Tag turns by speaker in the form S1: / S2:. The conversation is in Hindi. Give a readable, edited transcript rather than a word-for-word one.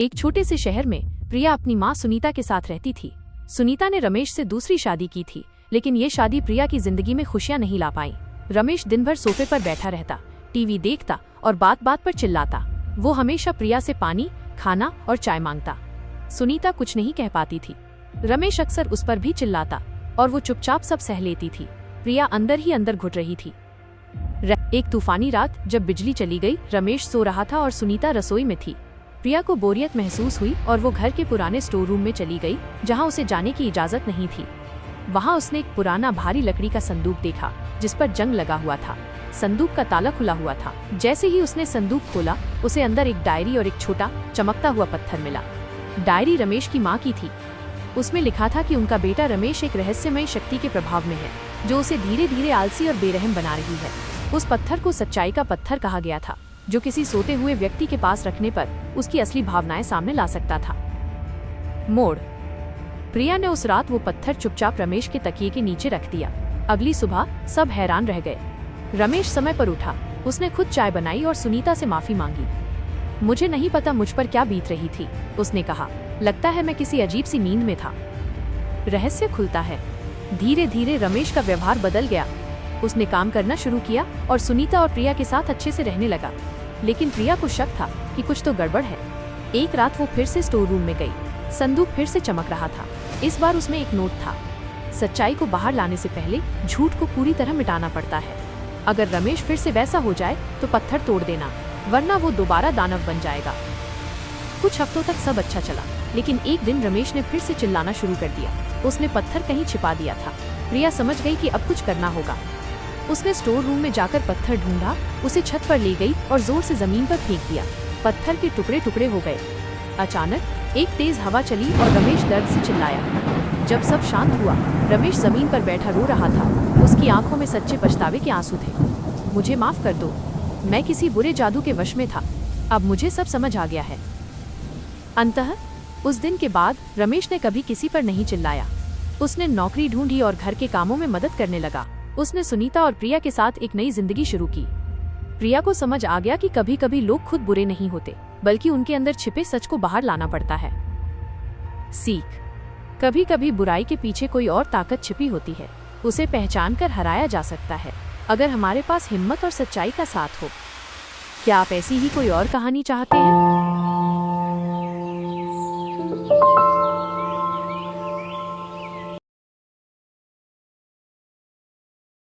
S1: एक छोटे से शहर में प्रिया अपनी माँ सुनीता के साथ रहती थी। सुनीता ने रमेश से दूसरी शादी की थी, लेकिन ये शादी प्रिया की जिंदगी में खुशियाँ नहीं ला पाई। रमेश दिन भर सोफे पर बैठा रहता, टीवी देखता और बात बात पर चिल्लाता। वो हमेशा प्रिया से पानी, खाना और चाय मांगता। सुनीता कुछ नहीं कह पाती थी। रमेश अक्सर उस पर भी चिल्लाता और वो चुपचाप सब सह लेती थी। प्रिया अंदर ही अंदर घुट रही थी। एक तूफानी रात जब बिजली चली गई, रमेश सो रहा था और सुनीता रसोई में थी। प्रिया को बोरियत महसूस हुई और वो घर के पुराने स्टोर रूम में चली गई, जहां उसे जाने की इजाजत नहीं थी। वहां उसने एक पुराना भारी लकड़ी का संदूक देखा, जिस पर जंग लगा हुआ था। संदूक का ताला खुला हुआ था। जैसे ही उसने संदूक खोला, उसे अंदर एक डायरी और एक छोटा चमकता हुआ पत्थर मिला। डायरी रमेश की माँ की थी। उसमें लिखा था कि उनका बेटा रमेश एक रहस्यमय शक्ति के प्रभाव में है, जो उसे धीरे धीरे आलसी और बेरहम बना रही है। उस पत्थर को सच्चाई का पत्थर कहा गया था, जो किसी सोते हुए व्यक्ति के पास रखने पर उसकी असली भावनाएं सामने ला सकता था। मोड़। प्रिया ने उस रात वो पत्थर चुपचाप रमेश के तकिए के नीचे रख दिया। अगली सुबह सब हैरान रह गए। रमेश समय पर उठा। उसने खुद चाय बनाई और सुनीता से माफी मांगी। मुझे नहीं पता मुझ पर क्या बीत रही थी, उसने कहा। लगता है मैं किसी अजीब सी नींद में था। रहस्य खुलता है। धीरे धीरे रमेश का व्यवहार बदल गया। उसने काम करना शुरू किया और सुनीता और प्रिया के साथ अच्छे से रहने लगा। लेकिन प्रिया को शक था कि कुछ तो गड़बड़ है। एक रात वो फिर से स्टोर रूम में गई। संदूक फिर से चमक रहा था। इस बार उसमें एक नोट था। सच्चाई को बाहर लाने से पहले झूठ को पूरी तरह मिटाना पड़ता है। अगर रमेश फिर से वैसा हो जाए तो पत्थर तोड़ देना, वरना वो दोबारा दानव बन जाएगा। कुछ हफ्तों तक सब अच्छा चला, लेकिन एक दिन रमेश ने फिर से चिल्लाना शुरू कर दिया। उसने पत्थर कहीं छिपा दिया था। प्रिया समझ गई कि अब कुछ करना होगा। उसने स्टोर रूम में जाकर पत्थर ढूंढा, उसे छत पर ले गई और जोर से जमीन पर फेंक दिया। पत्थर के टुकड़े टुकड़े हो गए। अचानक एक तेज हवा चली और रमेश दर्द से चिल्लाया। जब सब शांत हुआ, रमेश जमीन पर बैठा रो रहा था। उसकी आंखों में सच्चे पछतावे के आंसू थे। मुझे माफ कर दो, मैं किसी बुरे जादू के वश में था। अब मुझे सब समझ आ गया है। अंततः उस दिन के बाद रमेश ने कभी किसी पर नहीं चिल्लाया। उसने नौकरी ढूंढी और घर के कामों में मदद करने लगा। उसने सुनीता और प्रिया के साथ एक नई जिंदगी शुरू की। प्रिया को समझ आ गया कि कभी कभी लोग खुद बुरे नहीं होते, बल्कि उनके अंदर छिपे सच को बाहर लाना पड़ता है। सीख। कभी कभी बुराई के पीछे कोई और ताकत छिपी होती है। उसे पहचान कर हराया जा सकता है, अगर हमारे पास हिम्मत और सच्चाई का साथ हो। क्या आप ऐसी ही कोई और कहानी चाहते हैं?